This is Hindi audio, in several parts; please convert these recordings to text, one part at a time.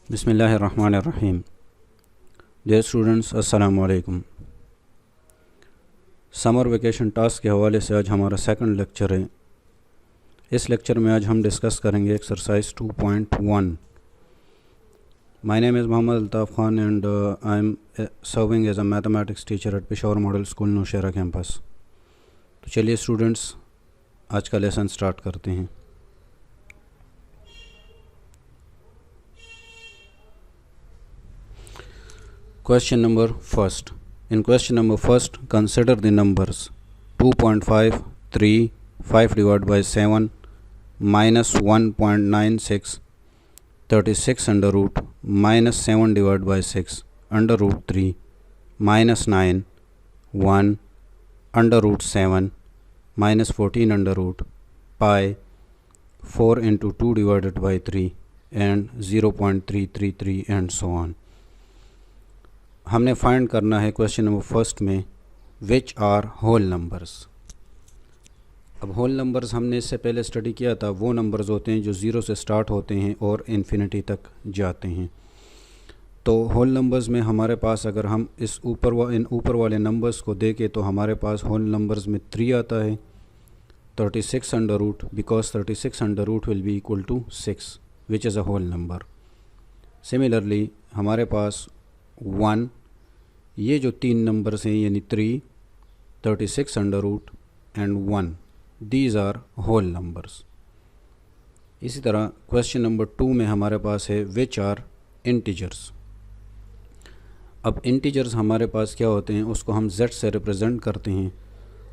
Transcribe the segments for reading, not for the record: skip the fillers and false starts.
बिस्मिल्लाहिर्रहमानिर्रहीम। डियर स्टूडेंट्स, अस्सलाम वालेकुम। समर वेकेशन टास्क के हवाले से आज हमारा सेकंड लेक्चर है। इस लेक्चर में आज हम डिस्कस करेंगे exercise 2.1। My name is Mohammad Altaf Khan and I am serving as a mathematics teacher at Peshawar model school Nowshera campus. तो चलिए स्टूडेंट्स, आज का लेसन स्टार्ट करते हैं। Question number first. In question number first, consider the numbers 2.5, 3, 5 divided by 7, minus 1.96, 36 under root, minus 7 divided by 6, under root 3, minus 9, 1, under root 7, minus 14 under root, pi, 4 into 2 divided by 3, and 0.333 and so on. हमने फाइंड करना है क्वेश्चन नंबर फर्स्ट में विच आर होल नंबर्स। अब होल नंबर्स हमने इससे पहले स्टडी किया था, वो नंबर्स होते हैं जो ज़ीरो से स्टार्ट होते हैं और इन्फिनिटी तक जाते हैं। तो होल नंबर्स में हमारे पास अगर हम इन ऊपर वाले नंबर्स को देखें तो हमारे पास होल नंबर्स में 3 आता है, 36 under root, because 36 under root will be equal to 6 which is a whole number. Similarly हमारे पास 1, ये जो 3 नंबर्स हैं यानी 3, 36 under root and 1, these are whole numbers. इसी तरह क्वेश्चन नंबर 2 में हमारे पास है विच आर इंटीजर्स। अब इंटीजर्स हमारे पास क्या होते हैं, उसको हम z से रिप्रेजेंट करते हैं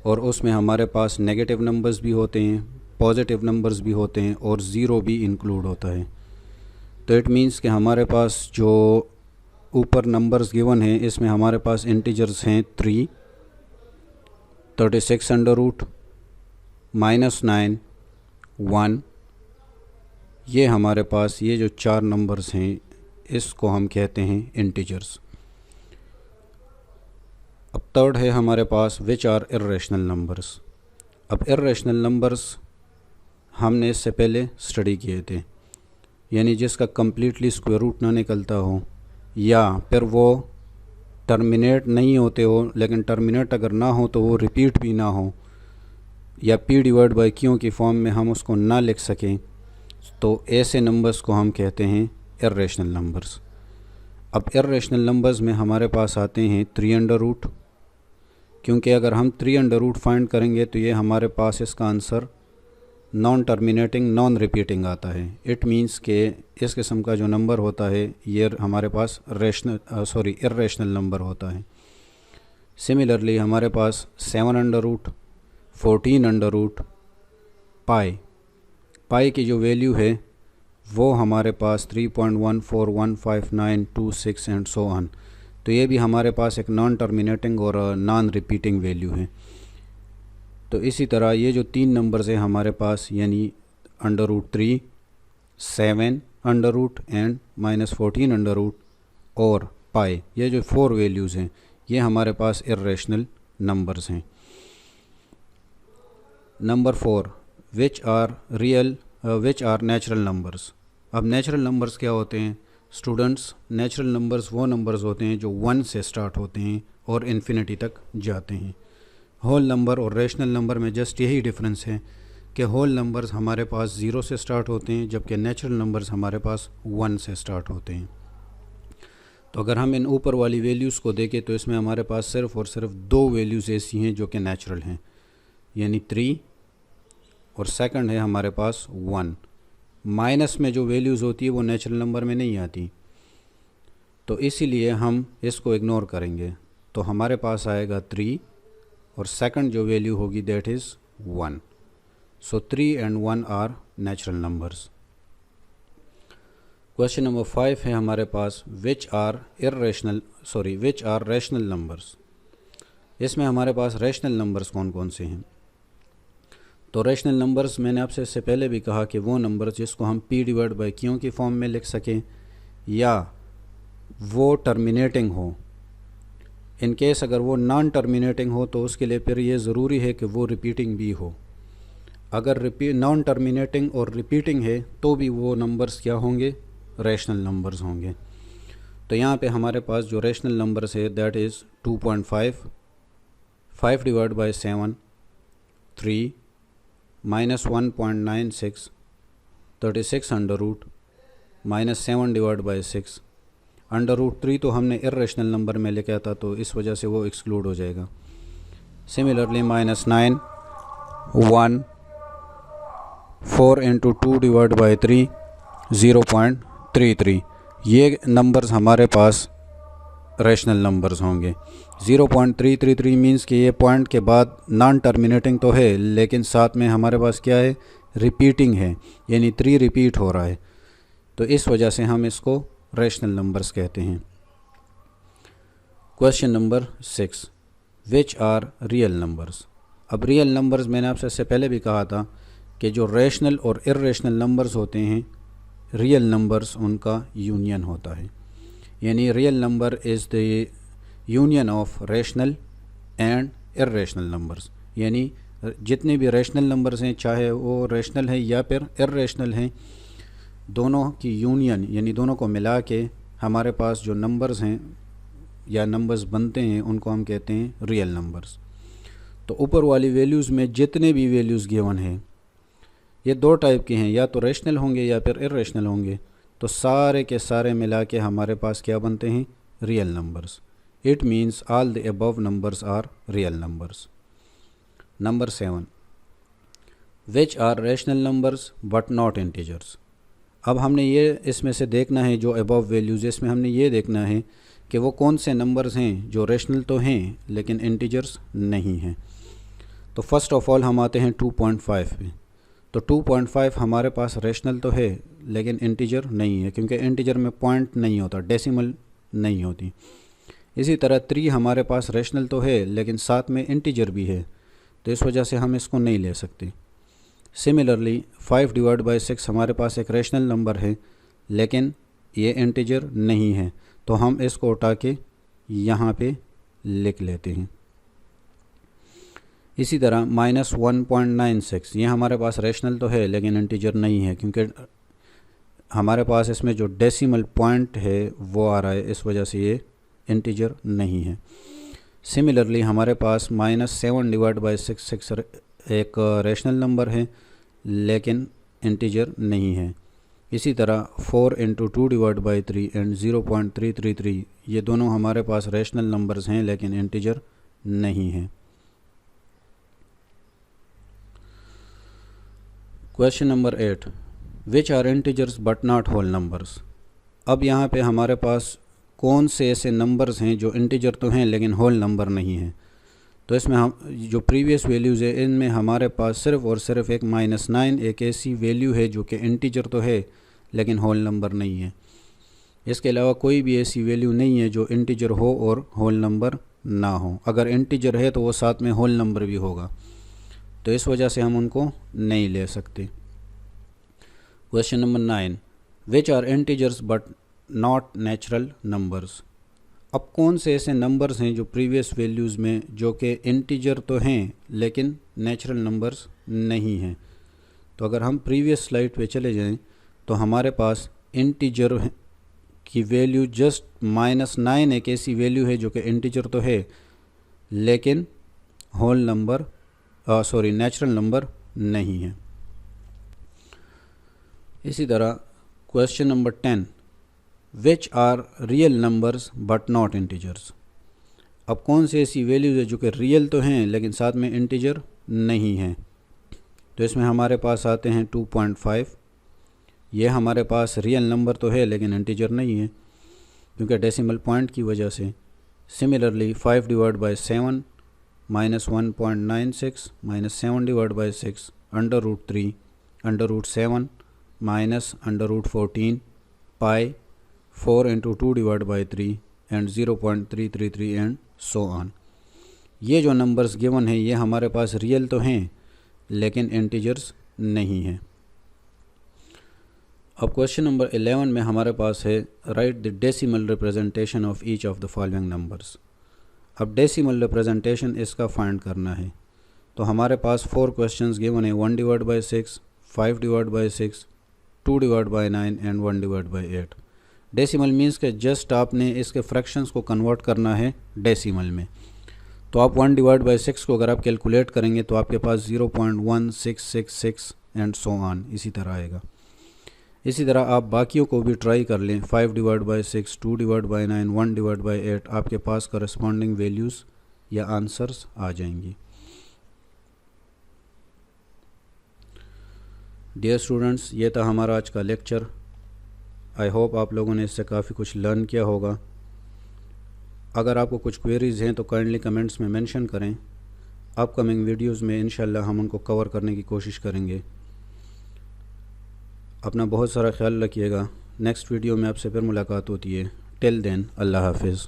और उसमें हमारे पास नेगेटिव नंबर्स भी होते हैं, पॉजिटिव नंबर्स भी होते हैं और ज़ीरो भी इंक्लूड होता है। तो इट मीन्स कि हमारे पास जो ऊपर नंबर्स गिवन हैं इसमें हमारे पास इंटीजर्स हैं 3, 36 अंडर रूट, -9, 1। ये हमारे पास ये जो 4 नंबर्स हैं इसको हम कहते हैं इंटीजर्स। अब थर्ड है हमारे पास विच आर इर्रेशनल नंबर्स। अब इर्रेशनल नंबर्स हमने इससे पहले स्टडी किए थे, यानी जिसका कम्प्लीटली स्क्वायर रूट ना निकलता हो या फिर वो टर्मिनेट नहीं होते हो, लेकिन टर्मिनेट अगर ना हो तो वो रिपीट भी ना हो, या p डिवाइड बाई q की फॉर्म में हम उसको ना लिख सकें, तो ऐसे नंबर्स को हम कहते हैं इर्रेशनल नंबर्स। अब इर्रेशनल नंबर्स में हमारे पास आते हैं 3 अंडर रूट, क्योंकि अगर हम 3 अंडर रूट फाइंड करेंगे तो ये हमारे पास इसका answer non terminating non repeating आता है। इट मींस के इस किस्म का जो नंबर होता है ये हमारे पास इर्रेशनल नंबर होता है। सिमिलरली हमारे पास 7 अंडर रूट, 14 अंडर रूट, पाई की जो वैल्यू है वो हमारे पास 3.141592 एंड सो ऑन। तो ये भी हमारे पास एक नॉन टर्मिनेटिंग और नॉन रिपीटिंग वैल्यू है। तो इसी तरह ये जो 3 नंबर्स हैं हमारे पास, यानी under root 3, 7 under root and -14 under root और पाई, ये जो 4 वैल्यूज़ हैं ये हमारे पास इर्रेशनल नंबर्स हैं। Number 4, which are natural numbers. अब नेचुरल नंबर्स क्या होते हैं स्टूडेंट्स? नेचुरल नंबर्स वो नंबर्स होते हैं जो 1 से स्टार्ट होते हैं और इन्फिनिटी तक जाते हैं। होल नंबर और रेशनल नंबर में जस्ट यही डिफरेंस है कि होल नंबर्स हमारे पास 0 से स्टार्ट होते हैं, जबकि नेचुरल नंबर्स हमारे पास 1 से स्टार्ट होते हैं। तो अगर हम इन ऊपर वाली वैल्यूज़ को देखें तो इसमें हमारे पास सिर्फ़ और सिर्फ 2 वैल्यूज़ ऐसी हैं जो कि नेचुरल हैं, यानी 3 और सेकंड है हमारे पास 1। माइनस में जो वैल्यूज़ होती है वो नेचुरल नंबर में नहीं आती, तो इसीलिए हम इसको इग्नोर करेंगे। तो हमारे पास आएगा 3 और सेकंड जो वैल्यू होगी that is 1। So 3 and 1 are natural numbers. Question number 5 है हमारे पास विच आर रेशनल नंबर्स। इसमें हमारे पास रेशनल नंबर्स कौन कौन से हैं? तो रेशनल नंबर्स मैंने आपसे इससे पहले भी कहा कि वो नंबर्स जिसको हम p डिवाइड बाई q की फॉर्म में लिख सकें या वो टर्मिनेटिंग हो। इन केस अगर वो नॉन टर्मिनेटिंग हो तो उसके लिए फिर ये ज़रूरी है कि वो रिपीटिंग भी हो। अगर नॉन टर्मिनेटिंग और रिपीटिंग है तो भी वो नंबर्स क्या होंगे? रेशनल नंबर्स होंगे। तो यहाँ पे हमारे पास जो रेशनल नंबर्स है that is 2.5, 5 divide by 7, 3, minus 1.96, 36 under root, minus 7 divide by 6, under root 3 तो हमने इर्रेशनल नंबर में लिखा था तो इस वजह से वो एक्सक्लूड हो जाएगा। Similarly minus 9, 1, 4 into 2 divide by 3, 0.33। ये नंबर्स हमारे पास रेशनल नंबर्स होंगे। 0.333 मीन्स कि ये पॉइंट के बाद नॉन टर्मिनेटिंग तो है लेकिन साथ में हमारे पास क्या है, रिपीटिंग है, यानी 3 रिपीट हो रहा है, तो इस वजह से हम इसको रेशनल नंबर्स कहते हैं। Question number 6, which are real numbers. अब रियल नंबर्स मैंने आपसे इससे पहले भी कहा था कि जो रेशनल और इर्रेशनल नंबर्स होते हैं, रियल नंबर्स उनका यूनियन होता है, यानी real number is the union of rational and irrational numbers, यानी जितने भी रेशनल नंबर्स हैं चाहे वो रेशनल है या फिर इर्रेशनल हैं, दोनों की यूनियन यानी दोनों को मिला के हमारे पास जो नंबर्स हैं या नंबर्स बनते हैं उनको हम कहते हैं रियल नंबर्स। तो ऊपर वाली वैल्यूज़ में जितने भी वैल्यूज़ गिवन हैं ये दो टाइप के हैं, या तो रेशनल होंगे या फिर इर्रेशनल होंगे, तो सारे के सारे मिला के हमारे पास क्या बनते हैं, real numbers. It means all the above numbers are real numbers. Number 7, which are rational numbers but not integers. अब हमने ये इसमें से देखना है जो अबव वैल्यूज़, इसमें हमने ये देखना है कि वो कौन से नंबर्स हैं जो रेशनल तो हैं लेकिन इंटीजर्स नहीं हैं। तो फर्स्ट ऑफ ऑल हम आते हैं 2.5 पे। तो 2.5 हमारे पास रेशनल तो है लेकिन इंटीजर नहीं है, क्योंकि इंटीजर में पॉइंट नहीं होता, डेसिमल नहीं होती। इसी तरह 3 हमारे पास रेशनल तो है लेकिन साथ में इंटीजर भी है, तो इस वजह से हम इसको नहीं ले सकते। सिमिलरली 5 डिवाइड बाई 6 हमारे पास एक रेशनल नंबर है लेकिन ये इंटीजर नहीं है, तो हम इसको उठा के यहाँ पे लिख लेते हैं। इसी तरह माइनस 1.96 ये हमारे पास रेशनल तो है लेकिन इंटीजर नहीं है, क्योंकि हमारे पास इसमें जो डेसिमल पॉइंट है वो आ रहा है, इस वजह से ये इंटीजर नहीं है। सिमिलरली हमारे पास माइनस 7 डिवाइड बाई 6 एक रेशनल नंबर है लेकिन इंटीजर नहीं है। इसी तरह 4 इंटू 2 डिवाइड बाई 3 एंड 0.333 ये दोनों हमारे पास रेशनल नंबर्स हैं लेकिन इंटीजर नहीं है। Question number 8, which are integers but not whole numbers. अब यहाँ पे हमारे पास कौन से ऐसे नंबर्स हैं जो इंटीजर तो हैं लेकिन होल नंबर नहीं है। तो इसमें हम जो प्रीवियस वैल्यूज़ है इनमें हमारे पास सिर्फ और सिर्फ एक -9 एक ऐसी वैल्यू है जो कि इंटीजर तो है लेकिन होल नंबर नहीं है। इसके अलावा कोई भी ऐसी वैल्यू नहीं है जो इंटीजर हो और होल नंबर ना हो। अगर इंटीजर है तो वो साथ में होल नंबर भी होगा, तो इस वजह से हम उनको नहीं ले सकते। Question number 9, which are integers but not natural numbers. अब कौन से ऐसे नंबर्स हैं जो प्रीवियस वैल्यूज़ में जो कि इंटीजर तो हैं लेकिन नेचुरल नंबर्स नहीं हैं। तो अगर हम प्रीवियस स्लाइड पे चले जाएं तो हमारे पास इंटीजर की वैल्यू जस्ट -9 एक ऐसी वैल्यू है जो कि इंटीजर तो है लेकिन होल नंबर नेचुरल नंबर नहीं है। इसी तरह question number 10, which are real numbers but not integers. अब कौन सी ऐसी वैल्यूज़ है जो कि रियल तो हैं लेकिन साथ में इंटीजर नहीं हैं। तो इसमें हमारे पास आते हैं 2.5, ये हमारे पास रियल नंबर तो है लेकिन इंटीजर नहीं है क्योंकि डेसिमल पॉइंट की वजह से। Similarly 5 divide by 7 minus 1.96 minus 7 divide by 6 under root 3 under root 7 minus under root 14 pi 4 into 2 divide by 3 and 0.333 and so on. ये जो नंबर्स गिवन हैं ये हमारे पास रियल तो हैं लेकिन इंटीजर्स नहीं हैं। अब क्वेश्चन नंबर 11 में हमारे पास है right the decimal representation of each of the following numbers. अब डेसिमल रिप्रेजेंटेशन इसका फाइंड करना है। तो हमारे पास 4 क्वेश्चंस गिवन है, 1 divide by 6, 5 divide by 6, 2 divide by 9 and 1 divide by 8। Decimal means के जस्ट आपने इसके फ्रैक्शंस को कन्वर्ट करना है डेसिमल में। तो आप 1 डिवाइड बाई 6 को अगर आप कैलकुलेट करेंगे तो आपके पास 0.1666 एंड सो ऑन इसी तरह आएगा। इसी तरह आप बाकियों को भी ट्राई कर लें, 5 divide by 6, 2 divide by 9, 1 divide by 8, आपके पास करस्पॉन्डिंग वैल्यूज़ या आंसर्स आ जाएंगी। डियर स्टूडेंट्स, ये था हमारा आज का लेक्चर। आई होप आप लोगों ने इससे काफ़ी कुछ लर्न किया होगा। अगर आपको कुछ क्वेरीज़ हैं तो काइंडली कमेंट्स में मेंशन करें। अपकमिंग वीडियोस में इंशाल्लाह हम उनको कवर करने की कोशिश करेंगे। अपना बहुत सारा ख्याल रखिएगा। नेक्स्ट वीडियो में आपसे फिर मुलाकात होती है। टिल देन, अल्लाह हाफिज़।